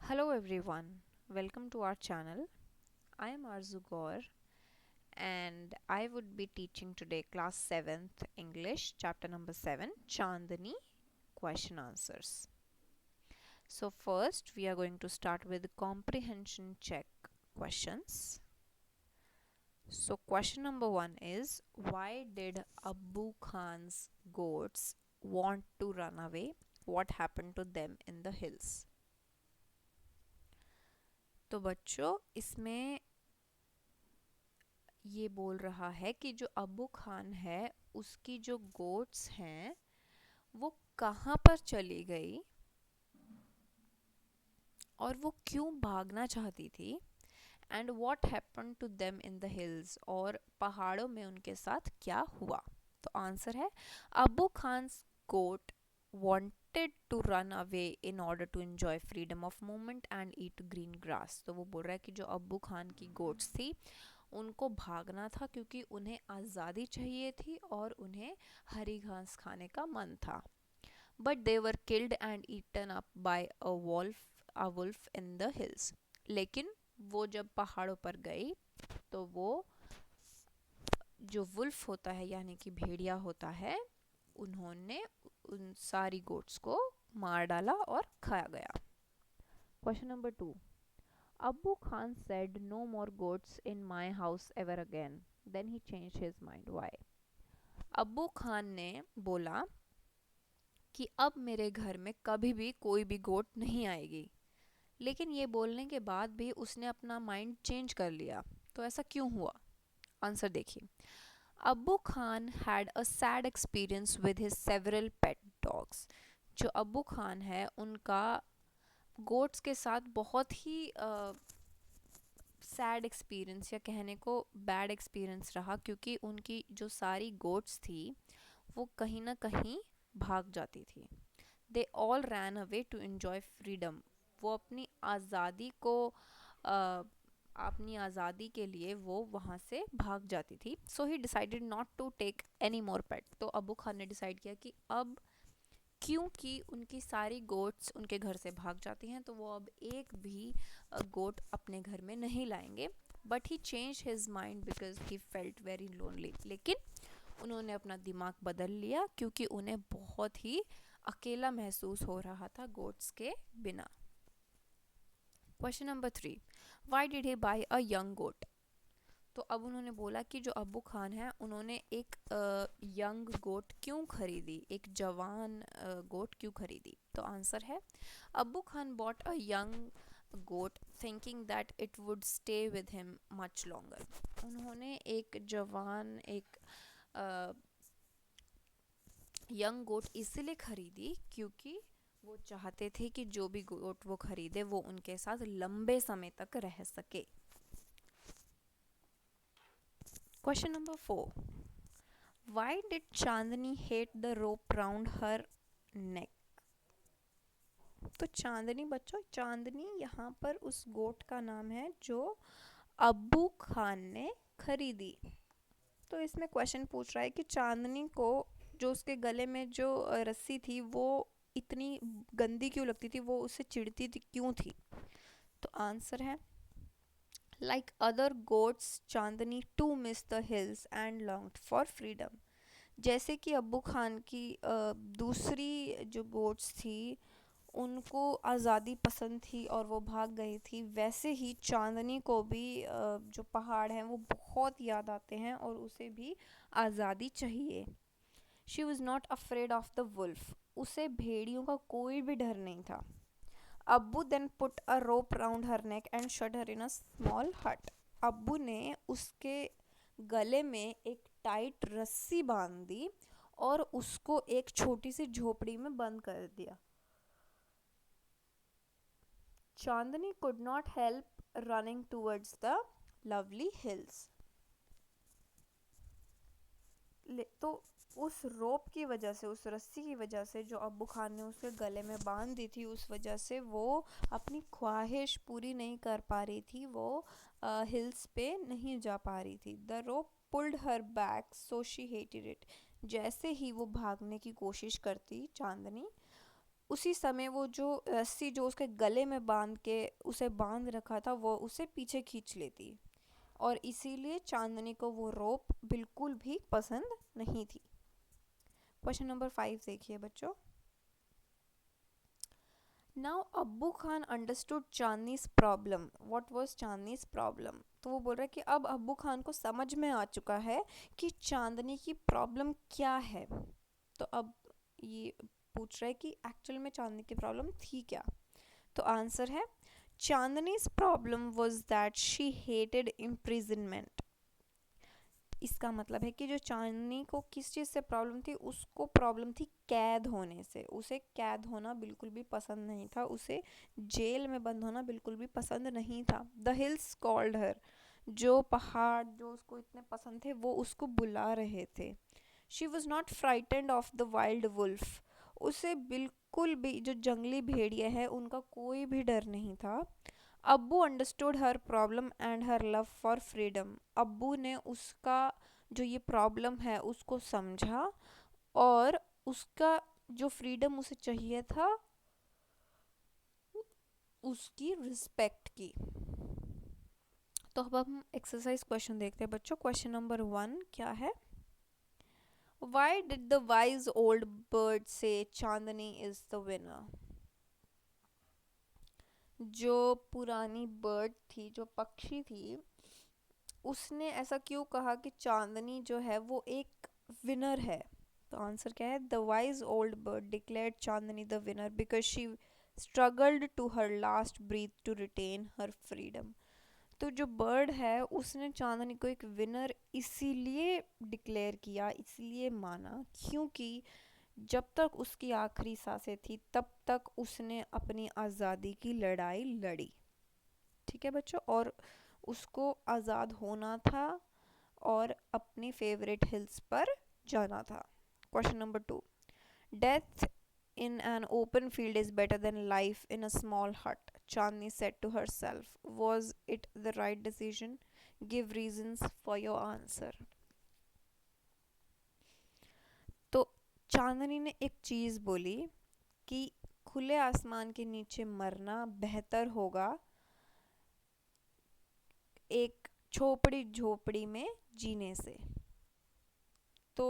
Hello everyone, welcome to our channel. I am Arzu Gaur and I would be teaching today class 7th English chapter number 7 Chandani question answers. So first we are going to start with comprehension check questions. So question number 1 is, why did Abu Khan's goats want to run away? What happened to them in the hills? तो बच्चों इसमें ये बोल रहा है कि जो अबू खान है उसकी जो गोट्स हैं वो कहाँ पर चली गई और वो क्यों भागना चाहती थी and what happen to them in the hills और पहाड़ों में उनके साथ क्या हुआ. तो आंसर है अबू खान्स गोट wanted to run away in order to enjoy freedom of movement and eat green grass. तो वो बोल रहा है कि जो अब्बू खान की गोट्स थी उनको भागना था क्योंकि उन्हें आज़ादी चाहिए थी और उन्हें हरी घास खाने का मन था. But they were killed and eaten up by a wolf in the hills. लेकिन वो जब पहाड़ों पर गई तो वो जो वुल्फ होता है यानी कि भेड़िया होता है उन्होंने उन सारी गोट्स को मार डाला और खाया गया. Question number 2. Abu Khan said no more goats in my house ever again. Then he changed his mind. Why? अब्बू खान ने बोला कि अब मेरे घर में कभी भी कोई भी गोट नहीं आएगी. लेकिन ये बोलने के बाद भी उसने अपना माइंड चेंज कर लिया. तो ऐसा क्यों हुआ? आंसर देखिए. Abbu Khan had a sad experience with his several pet dogs. जो अब्बू खान है उनका गोट्स के साथ बहुत ही सैड एक्सपीरियंस या कहने को बैड एक्सपीरियंस रहा क्योंकि उनकी जो सारी गोट्स थी वो कहीं ना कहीं भाग जाती थी. They all ran away to enjoy freedom. वो अपनी आज़ादी के लिए वो वहाँ से भाग जाती थी. So he decided not to take any more pet. तो अबू खान ने डिसाइड किया कि अब क्योंकि उनकी सारी गोट्स उनके घर से भाग जाती हैं तो वो अब एक भी गोट अपने घर में नहीं लाएंगे. But he change his mind because he felt very lonely. लेकिन उन्होंने अपना दिमाग बदल लिया क्योंकि उन्हें बहुत ही अकेला महसूस हो रहा था गोट्स के बिना. Question number 3. Why did he buy a young goat. तो अब उन्होंने बोला कि जो अब्बू खान है उन्होंने एक यंग गोट क्यों खरीदी, एक जवान गोट क्यों खरीदी. तो आंसर है Abbu Khan bought a young goat thinking that it would stay with him much longer. उन्होंने एक जवान एक यंग गोट इसलिए खरीदी क्योंकि वो चाहते थे कि जो भी गोट वो खरीदे वो उनके साथ लंबे समय तक रह सके. Question number 4. Why did Chandni hate the rope round her neck? तो चांदनी बच्चों, चांदनी यहाँ पर उस गोट का नाम है जो अब्बू खान ने खरीदी. तो इसमें क्वेश्चन पूछ रहा है कि चांदनी को जो उसके गले में जो रस्सी थी वो इतनी गंदी क्यों लगती थी, वो उससे चिढ़ती थी क्यों थी. तो आंसर है like other goats Chandni too missed the hills and longed for freedom. जैसे कि अब्बू खान की दूसरी जो गोट्स थी उनको आज़ादी पसंद थी और वो भाग गई थी, वैसे ही चांदनी को भी जो पहाड़ हैं वो बहुत याद आते हैं और उसे भी आज़ादी चाहिए. She was not afraid of the wolf. उसे भेड़ियों का कोई भी डर नहीं था. Abbu then put a rope round her neck and shut her in a small hut. Abbu ने उसके गले में एक टाइट रस्सी बांध दी और उसको एक छोटी सी झोपड़ी में बंद कर दिया. Chandni could not help running towards the lovely hills. तो उस रोप की वजह से, उस रस्सी की वजह से जो अब्बू खान ने उसके गले में बांध दी थी, उस वजह से वो अपनी ख्वाहिश पूरी नहीं कर पा रही थी, वो हिल्स पे नहीं जा पा रही थी. The rope pulled her back so she hated it. जैसे ही वो भागने की कोशिश करती चांदनी, उसी समय वो जो रस्सी जो उसके गले में बांध के उसे बांध रखा था वो उसे पीछे खींच लेती, और इसीलिए चांदनी को वो रोप बिल्कुल भी पसंद नहीं थी। क्वेश्चन नंबर 5 देखिए बच्चों। Now Abbu Khan understood Chandni's problem. What was Chandni's problem? तो वो बोल रहा है कि अब अब्बू खान को समझ में आ चुका है कि चांदनी की प्रॉब्लम क्या है। तो अब ये पूछ रहा है कि एक्चुअल में चांदनी की प्रॉब्लम थी क्या। तो आंसर है, Chandni's problem was that she hated imprisonment. इसका मतलब है कि जो चांदनी को किस चीज़ से प्रॉब्लम थी, उसको प्रॉब्लम थी कैद होने से। उसे कैद होना बिल्कुल भी पसंद नहीं था, उसे जेल में बंद होना बिल्कुल भी पसंद नहीं था। द हिल्स कॉल्ड हर, जो पहाड़ जो उसको इतने पसंद थे वो उसको बुला रहे थे। She was not frightened of the wild wolf, उसे बिल्कुल भी जो जंगली भेड़िए हैं उनका कोई भी डर नहीं था। अब्बू understood her problem and her love for freedom, अब्बू ने उसका जो ये प्रॉब्लम है उसको समझा, और उसका जो फ्रीडम उसे चाहिए था उसकी रिस्पेक्ट की। तो अब हम एक्सरसाइज क्वेश्चन देखते हैं बच्चों। क्वेश्चन नंबर 1 क्या है? Why did the wise old bird say Chandni is the winner? जो पुरानी बर्ड थी, जो पक्षी थी, उसने ऐसा क्यों कहा कि चांदनी जो है वो एक विनर है? तो आंसर क्या है? The wise old bird declared Chandni the winner because she struggled to her last breath to retain her freedom. तो जो बर्ड है उसने चांदनी को एक विनर इसीलिए डिक्लेयर किया, इसलिए माना क्योंकि जब तक उसकी आखिरी सांसें थी तब तक उसने अपनी आज़ादी की लड़ाई लड़ी। ठीक है बच्चों, और उसको आज़ाद होना था और अपने फेवरेट हिल्स पर जाना था। Question number 2, death in an open field is better than life in a small hut, Chandni said to herself. Was it the right decision? Give reasons for your answer. तो चांदनी ने एक चीज़ बोली कि खुले आसमान के नीचे मरना बेहतर होगा एक छोपड़ी झोपड़ी में जीने से। तो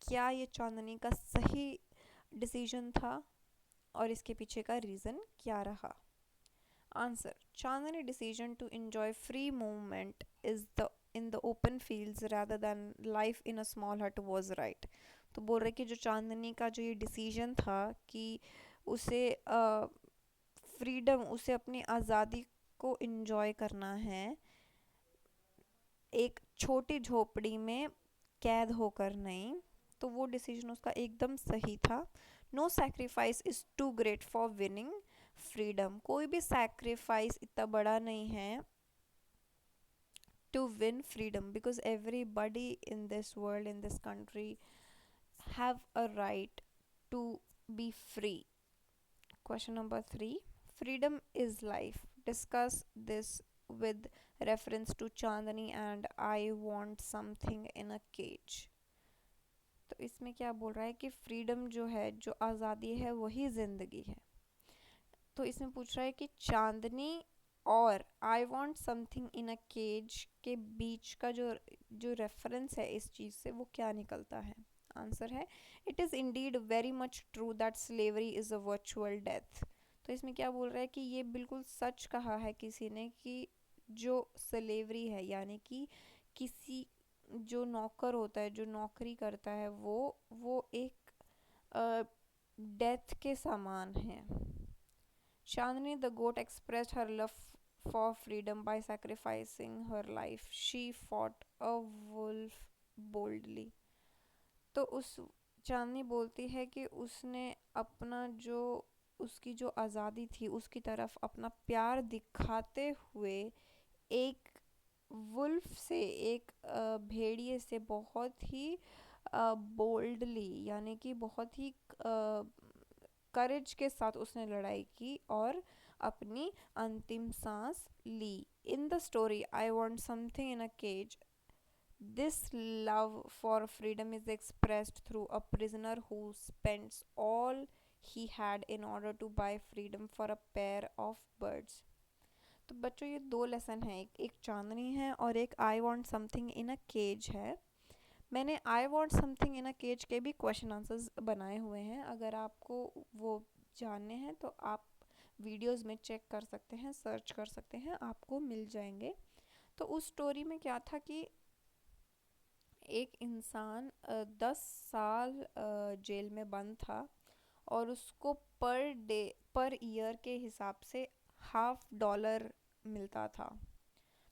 क्या ये चांदनी का सही डिसीजन था, और इसके पीछे का रीज़न क्या रहा? Answer, Chandni decision to enjoy free movement is the in the open fields rather than life in a small hut was right. तो बोल रहे कि जो चांदनी का जो ये डिसीजन था कि उसे फ्रीडम, उसे अपनी आज़ादी को इंजॉय करना है एक छोटी झोपड़ी में कैद होकर नहीं, तो वो डिसीजन उसका एकदम सही था। No sacrifice is too great for winning freedom, कोई भी सैक्रिफाइस इतना बड़ा नहीं है to win freedom, because everybody in this world, in this country have a right to be free. Question number 3, freedom is life. Discuss this with reference to Chandani and I want something in a cage. तो इसमें क्या बोल रहा है कि freedom जो है, जो आज़ादी है, वही ज़िंदगी है। तो इसमें पूछ रहा है कि चांदनी और I want something in a cage के बीच का जो जो रेफरेंस है इस चीज़ से वो क्या निकलता है? आंसर है, it is Indeed very much true that slavery is a virtual death. तो इसमें क्या बोल रहा है कि ये बिल्कुल सच कहा है किसी ने कि जो स्लेवरी है, यानी कि किसी जो नौकर होता है, जो नौकरी करता है, वो एक डेथ के समान है। Chandni the goat expressed her love for freedom by sacrificing her life. She fought a wolf boldly. तो उस चांदनी बोलती है कि उसने अपना जो उसकी जो आज़ादी थी उसकी तरफ अपना प्यार दिखाते हुए एक वुल्फ से, एक भेड़िए से बहुत ही बोल्डली, यानी कि बहुत ही करेज के साथ उसने लड़ाई की और अपनी अंतिम सांस ली। In the story I want something in a cage, this love for freedom is expressed through a prisoner who spends all he had in order to buy freedom for a pair of birds. तो बच्चों ये दो lesson हैं, एक चांदनी है और एक I want something in a cage है। मैंने I want something in a cage के भी क्वेश्चन आंसर्स बनाए हुए हैं, अगर आपको वो जानने हैं तो आप वीडियोस में चेक कर सकते हैं, सर्च कर सकते हैं, आपको मिल जाएंगे। तो उस स्टोरी में क्या था कि एक इंसान 10 साल जेल में बंद था और उसको पर डे पर ईयर के हिसाब से $50 मिलता था।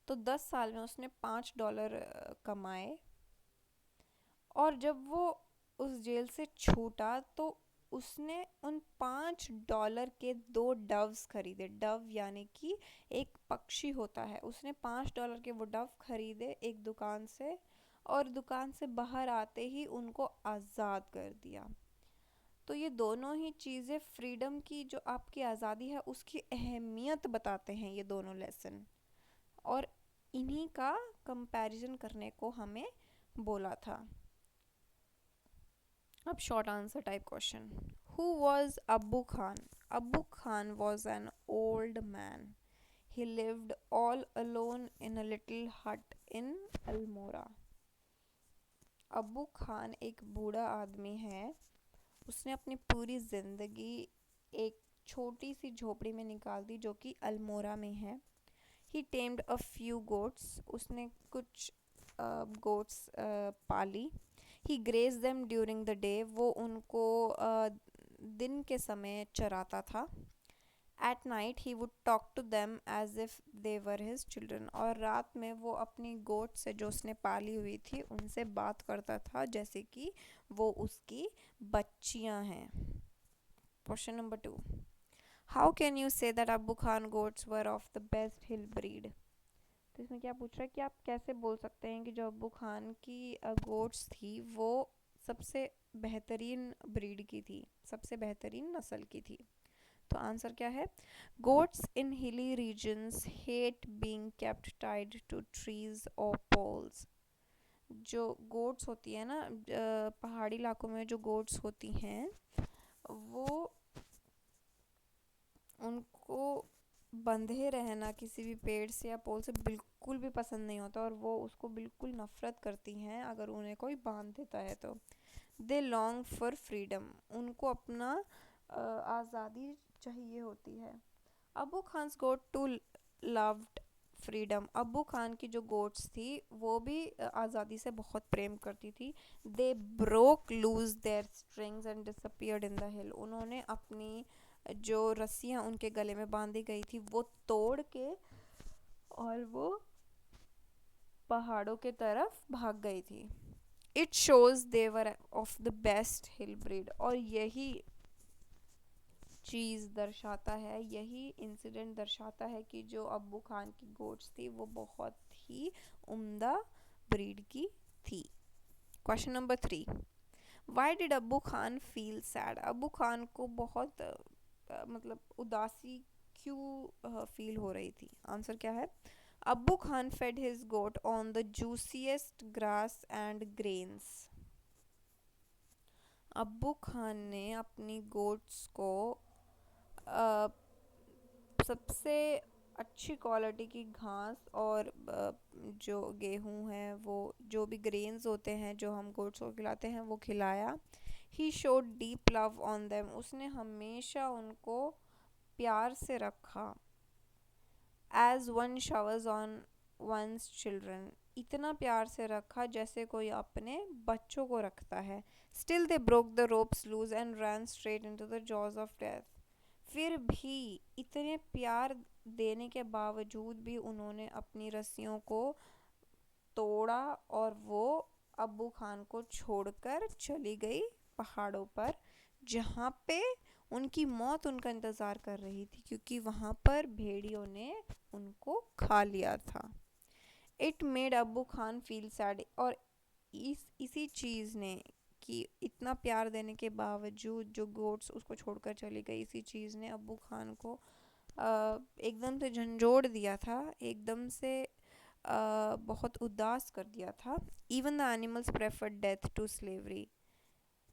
तो 10 साल में उसने $5 कमाए और जब वो उस जेल से छूटा तो उसने उन $5 के 2 डव्स खरीदे। डव यानी कि एक पक्षी होता है। उसने $5 के वो डव खरीदे एक दुकान से और दुकान से बाहर आते ही उनको आज़ाद कर दिया। तो ये दोनों ही चीज़ें फ्रीडम की, जो आपकी आज़ादी है उसकी अहमियत बताते हैं ये दोनों लेसन, और इन्हीं का कंपैरिजन करने को हमें बोला था। अब short answer type question, who was अब्बू खान? अब्बू Khan was an old man, he lived all alone in a little हट इन अल्मोरा। अब्बू खान एक बूढ़ा आदमी है, उसने अपनी पूरी ज़िंदगी एक छोटी सी झोपड़ी में निकाल दी जो कि अल्मोरा में है। He tamed a few goats, उसने कुछ गोट्स पाली। He graze them during the day, वो उनको दिन के समय चराता था। At night he would talk to them as if they were his children, और रात में वो अपनी गोट से जो उसने पाली हुई थी उनसे बात करता था जैसे कि वो उसकी बच्चियां हैं। Question number 2, how can you say that Abbu Khan goats were of the best hill breed? तो इसमें क्या पूछ रहा है कि आप कैसे बोल सकते हैं कि जो अब्बू खान की गोट्स थी वो सबसे बेहतरीन ब्रीड की थी, सबसे बेहतरीन नस्ल की थी? तो आंसर क्या है, goats in hilly regions hate being kept tied to trees और पोल्स। जो गोट्स होती है ना, पहाड़ी इलाकों में जो गोट्स होती हैं वो, उनको बंधे रहना किसी भी पेड़ से या पोल से बिल्कुल भी पसंद नहीं होता और वो उसको बिल्कुल नफरत करती हैं अगर उन्हें कोई बांध देता है तो। दे लॉन्ग फॉर फ्रीडम, उनको अपना आज़ादी चाहिए होती है। Abu Khan's goat too loved freedom, Abu Khan की जो गोट्स थी वो भी आज़ादी से बहुत प्रेम करती थी। They broke lose their strings and disappeared in the हिल, उन्होंने अपनी जो रस्सियाँ उनके गले में बांधी गई थी वो तोड़ के और वो पहाड़ों के तरफ भाग गई थी। It shows they were of the best hill breed, और यही चीज़ दर्शाता है, यही इंसिडेंट दर्शाता है कि जो अब्बू खान की गोट्स थी वो बहुत ही उम्दा ब्रीड की थी। Question number 3, why did Abbu Khan feel sad? अब्बू खान को बहुत मतलब उदासी क्यों फील हो रही थी? आंसर क्या है, Abbu Khan fed his goat on the juiciest grass and grains. Abbu Khan ने अपनी गोट्स को सबसे अच्छी क्वालिटी की घास और जो गेहूं है, वो जो भी ग्रेन्स होते हैं जो हम गोट्स को खिलाते हैं वो खिलाया। He showed deep love on them, उसने हमेशा उनको प्यार से रखा। As one showers on one's children, इतना प्यार से रखा जैसे कोई अपने बच्चों को रखता है। Still they broke the ropes loose and ran straight into the jaws of death, फिर भी इतने प्यार देने के बावजूद भी उन्होंने अपनी रस्सियों को तोड़ा और वो अब्बू खान को छोड़कर चली गई पहाड़ों पर, जहाँ पे उनकी मौत उनका इंतज़ार कर रही थी क्योंकि वहाँ पर भेड़ियों ने उनको खा लिया था। It made Abbu Khan feel sad, और इसी चीज़ ने, कि इतना प्यार देने के बावजूद जो गोट्स उसको छोड़कर चली गई, इसी चीज़ ने अब्बू खान को एकदम से झंझोड़ दिया था, एकदम से बहुत उदास कर दिया था। Even the animals prefer death to slavery,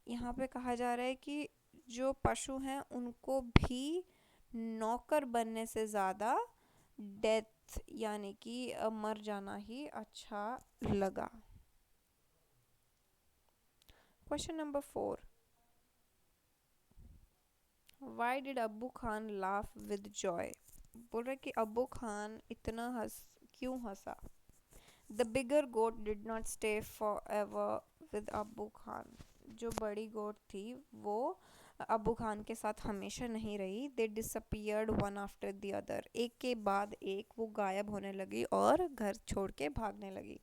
यहाँ पे कहा जा रहा है कि जो पशु हैं उनको भी नौकर बनने से ज़्यादा डेथ यानी कि मर जाना ही अच्छा लगा। Question number 4, why did Abbu Khan laugh with Joy? बोल रहे कि अब्बू खान इतना क्यों हंसा? The bigger goat did not stay for ever with Abbu Khan. जो बड़ी गोट थी वो अब्बू खान के साथ हमेशा नहीं रही। They disappeared one after the other, एक के बाद एक वो गायब होने लगी और घर छोड़ के भागने लगी।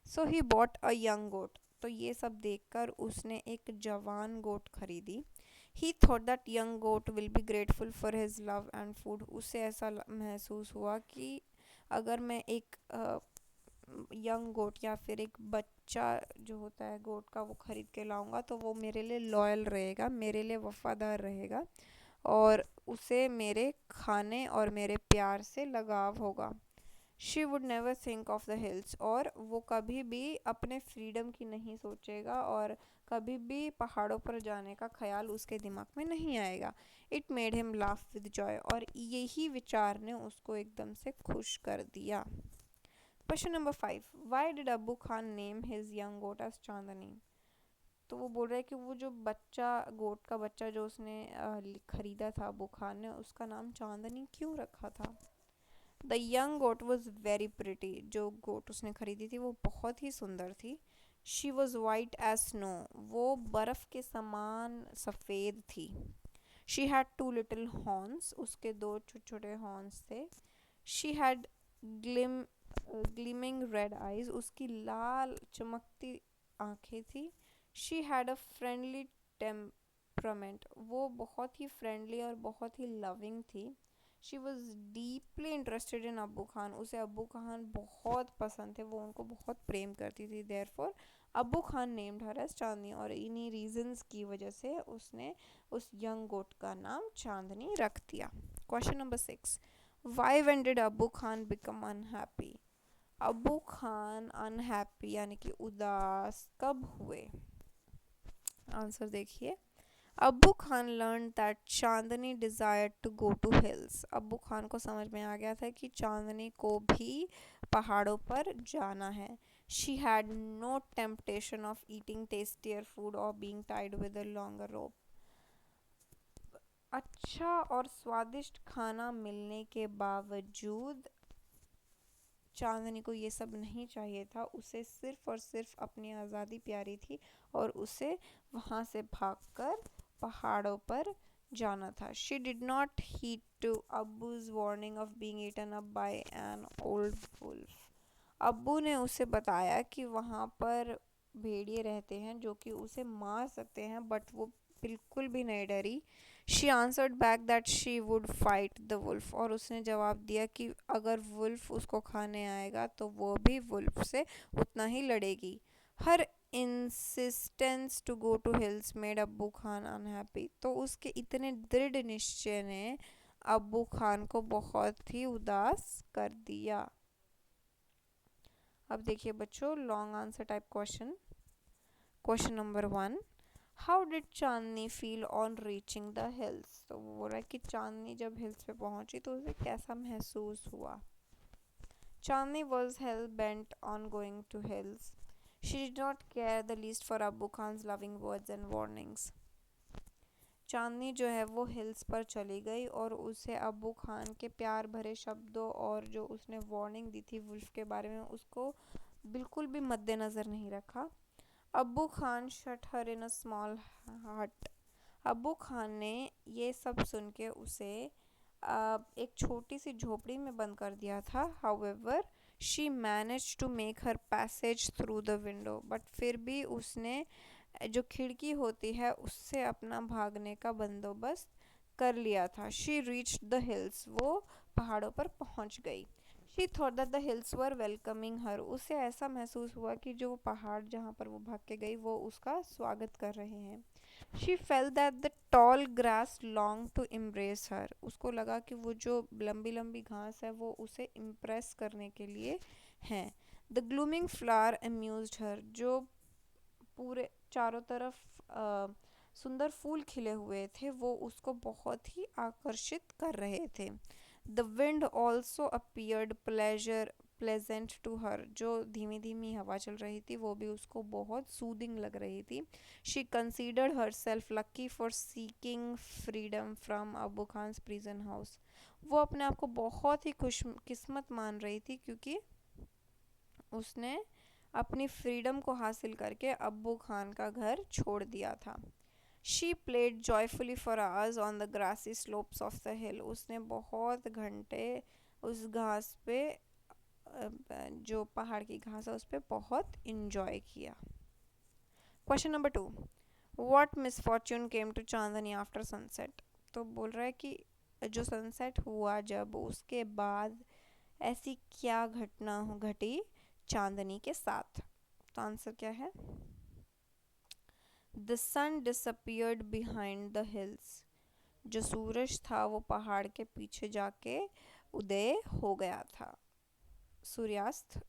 सो he bought a young goat, तो ये सब देखकर उसने एक जवान गोट खरीदी। He thought that young goat will be grateful for his love and food. उसे ऐसा महसूस हुआ कि अगर मैं एक यंग गोट या फिर एक बच्चा जो होता है गोट का वो खरीद के लाऊंगा तो वो मेरे लिए लॉयल रहेगा, मेरे लिए वफादार रहेगा और उसे मेरे खाने और मेरे प्यार से लगाव होगा। She would never think of the hills, और वो कभी भी अपने फ्रीडम की नहीं सोचेगा और कभी भी पहाड़ों पर जाने का ख्याल उसके दिमाग में नहीं आएगा। It made him laugh with Joy, और यही विचार ने उसको एकदम से खुश कर दिया। Question number 5, why did Abbu Khan name his young goat as चांदनी? तो वो बोल रहा है कि वो जो बच्चा गोट का बच्चा जो उसने खरीदा था अब्बू खान ने, उसका नाम चांदनी क्यों रखा था? The young goat was very pretty, जो गोट उसने खरीदी थी वो बहुत ही सुंदर थी। She was white as snow, वो बर्फ के समान सफ़ेद थी। She had two little horns, उसके दो छोटे छोटे हॉर्न्स थे। She had gleaming red eyes, उसकी लाल चमकती आंखें थी। She had a friendly temperament, वो बहुत ही फ्रेंडली और बहुत ही लविंग थी। She was deeply interested in Abbu Khan, उसे अब्बू खान बहुत पसंद थे, वो उनको बहुत प्रेम करती थी। देयरफॉर अब्बू खान नेम्ड हर एज चांदनी, और इन्हीं रीजंस की वजह से उसने उस यंग गोट का नाम चांदनी रख दिया। Question number 6, why when did Abbu Khan become unhappy? अब्बू खान अनहैप्पी यानी कि उदास कब हुए? आंसर देखिए। Abbu Khan learn that Chandni desired to go to hills, Abbu Khan को समझ में आ गया था कि चांदनी को भी पहाड़ों पर जाना है। She had no temptation of eating tastier food और being tied with a longer rope. अच्छा और स्वादिष्ट खाना मिलने के बावजूद चांदनी को ये सब नहीं चाहिए था, उसे सिर्फ और सिर्फ अपनी आज़ादी प्यारी थी और उसे वहाँ से भागकर पहाड़ों पर जाना था। She did not heed to Abbu's warning of being eaten up by an old wolf. Abbu ने उसे बताया कि वहाँ पर भेड़िए रहते हैं जो कि उसे मार सकते हैं, बट वो बिल्कुल भी नहीं डरी। She answered back that she would fight the wolf, और उसने जवाब दिया कि अगर वुल्फ उसको खाने आएगा तो वो भी वुल्फ से उतना ही लड़ेगी। Her insistence to go to hills made Abbu Khan unhappy, तो उसके इतने दृढ़ निश्चय ने अब्बू खान को बहुत ही उदास कर दिया। अब देखिए बच्चों long answer type question. Question number 1, how did Chandni feel on reaching the hills? तो वो बोल रहा है कि चांदनी जब हिल्स पे पहुंची तो उसे कैसा महसूस हुआ? Chandni was hell bent on going to hills. She did not care the least for Abbu Khan's loving words and warnings. Chandni जो है वो हिल्स पर चली गई और उसे अब्बू खान के प्यार भरे शब्दों और जो उसने वार्निंग दी थी वुल्फ के बारे में उसको बिल्कुल भी मद्देनज़र नहीं रखा। अब्बू Khan shut her in a small hut, अब्बू खान ने ये सब सुन के उसे एक छोटी सी झोपड़ी में बंद कर दिया था। However she manage to make her passage through the window, but फिर भी उसने जो खिड़की होती है उससे अपना भागने का बंदोबस्त कर लिया था। शी रीच द हिल्स, वो पहाड़ों पर पहुंच गई। She thought that the hills were welcoming her, उसे ऐसा महसूस हुआ कि जो पहाड़ जहाँ पर वो भाग के गई वो उसका स्वागत कर रहे हैं। She felt that the tall grass long to impress her, उसको लगा कि वो जो लंबी लंबी घास है वो उसे इम्प्रेस करने के लिए हैं। द ग्लूमिंग फ्लावर अम्यूज्ड हर, जो पूरे चारों तरफ सुंदर फूल खिले हुए थे वो उसको बहुत ही आकर्षित कर रहे थे। The wind also appeared pleasant to her, जो धीमी धीमी हवा चल रही थी वो भी उसको बहुत सूदिंग लग रही थी। She considered her self lucky for seeking freedom from Abu Khan prison house. वो अपने आप को बहुत ही खुश किस्मत मान रही थी क्योंकि उसने अपनी फ्रीडम को हासिल करके अब्बू खान का घर छोड़ दिया था। She played joyfully for hours on the grassy slopes of the hill. उसने बहुत घंटे उस घास पे जो पहाड़ की घास है उस पर बहुत इंजॉय किया। Question number 2, what misfortune came to Chandni after sunset. तो बोल रहा है कि जो सनसेट हुआ जब उसके बाद ऐसी क्या घटना घटी चांदनी के साथ। तो आंसर क्या है? The sun disappeared behind the hills. जो सूरज था वो पहाड़ के पीछे जाके उदय हो गया था, सूर्यास्त।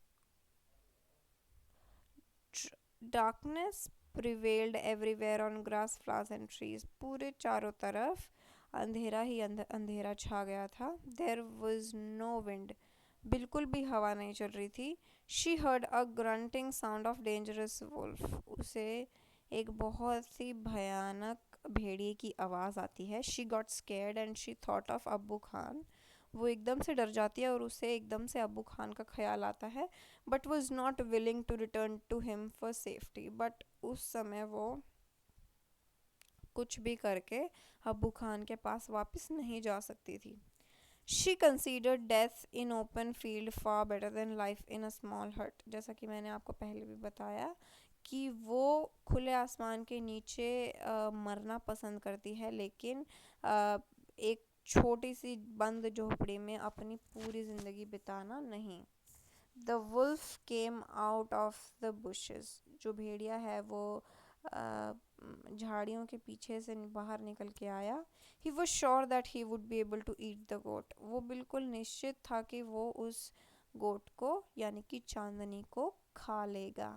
Darkness prevailed everywhere on grass flowers and trees. पूरे चारों तरफ अंधेरा ही अंधेरा छा गया था। देयर वॉज नो विंड, बिल्कुल भी हवा नहीं चल रही थी। She heard a grunting sound of dangerous wolf. उसे एक बहुत ही भयानक भेड़िए की आवाज़ आती है। She got scared and she thought of अब्बू खान। वो एकदम से डर जाती है और उसे एकदम से अब्बू खान का ख्याल आता है। But was not willing to return to him for safety. But उस समय वो कुछ भी करके अब्बू खान के पास वापस नहीं जा सकती थी। She considered death in open field far better than life in a small हट। जैसा कि मैंने आपको पहले भी बताया कि वो खुले आसमान के नीचे मरना पसंद करती है, लेकिन एक छोटी सी बंद झोपड़ी में अपनी पूरी ज़िंदगी बिताना नहीं। The wolf came out of the bushes. जो भेड़िया है वो झाड़ियों के पीछे से बाहर निकल के आया। He was sure that he would be able to eat the goat. वो बिल्कुल निश्चित था कि वो उस गोट को यानी कि चांदनी को खा लेगा।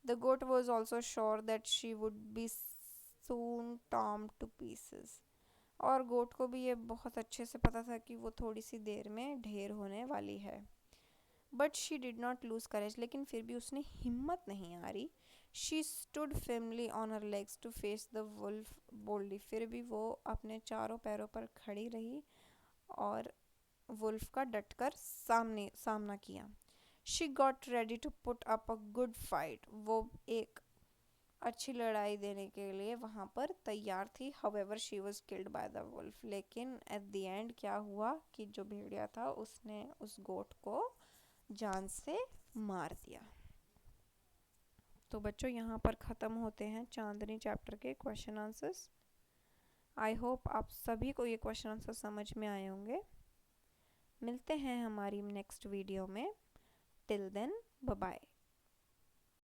The goat was also sure that she would be soon torn to pieces. और गोट को भी ये बहुत अच्छे से पता था कि वो थोड़ी सी देर में ढेर होने वाली है। But she did not lose courage, लेकिन फिर भी उसने हिम्मत नहीं हारी। She stood firmly on her legs to face the wolf boldly. फिर भी वो अपने चारों पैरों पर खड़ी रही और वुल्फ का डटकर सामना किया। She got ready to put up a good fight. वो एक अच्छी लड़ाई देने के लिए वहाँ पर तैयार थी। However she was killed by the wolf. लेकिन एट द एंड क्या हुआ कि जो भेड़िया था उसने उस गोट को जान से मार दिया। तो बच्चों यहाँ पर ख़त्म होते हैं चांदनी चैप्टर के क्वेश्चन आंसर्स। आई होप आप सभी को ये क्वेश्चन आंसर समझ में आए होंगे। मिलते हैं हमारी नेक्स्ट वीडियो में। Till then bye bye.